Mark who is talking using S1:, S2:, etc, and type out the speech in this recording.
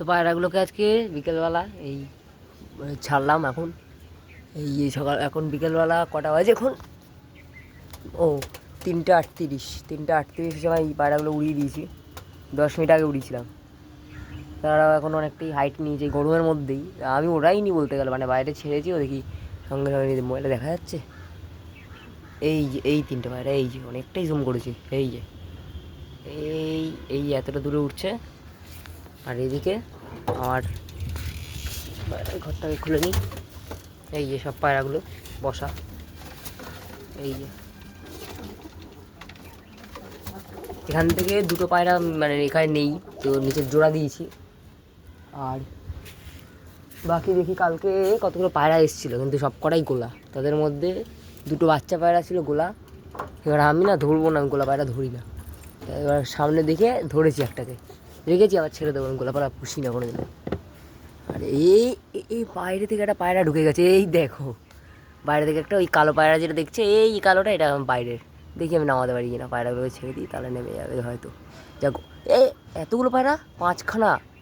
S1: পায়রাগুলোকে আজকে বিকেলবেলা এই ছাড়লাম। এখন এই সকাল, এখন বিকেলবেলা কটা বাজে এখন? ও 3:38 সময় এই পায়রাগুলো উড়িয়ে দিয়েছি। 10 মিনিট আগে উড়িয়েছিলাম। তারাও এখন অনেকটাই হাইট নিয়েছে গরমের মধ্যেই। আমি ওড়াইনি বলতে গেলে, মানে বাইরে ছেড়েছি। ও দেখি সঙ্গে সঙ্গে মোবাইলে দেখা যাচ্ছে এই 3টে পায়রা, এই যে অনেকটাই জুম করেছি, এই যে এই এই এতটা দূরে উঠছে। আর এদিকে আমার পায়রার ঘরটাকে খুলে নিই। এই যে সব পায়রাগুলো বসা, এই যে এখান থেকে দুটো পায়রা মানে এখানে নেই, তো নিচের জোড়া দিয়েছি। আর বাকি দেখি কালকে কতগুলো পায়রা এসেছিলো, কিন্তু সব কটাই গোলা। তাদের মধ্যে দুটো বাচ্চা পায়রা ছিল গোলা। এবার আমি না ধরবো না, আমি গোলা পায়রা ধরি না। এবার সামনে দেখে ধরেছি একটাকে, রেখেছি, আবার ছেড়ে দেবো। আমি গোলা পায়রা পুষি না কোনো দিন। আর এই এই বাইরে থেকে একটা পায়রা ঢুকে গেছে, এই দেখো বাইরে থেকে একটা, ওই কালো পায়রা যেটা দেখছে, এই কালোটা, এটা বাইরের। দেখি আমি নামাতে পারি কিনা। পায়রাগুলোকে ছেড়ে দিই, তাহলে নেমে যাবে হয়তো। দেখো এতগুলো পায়রা, 5খানা।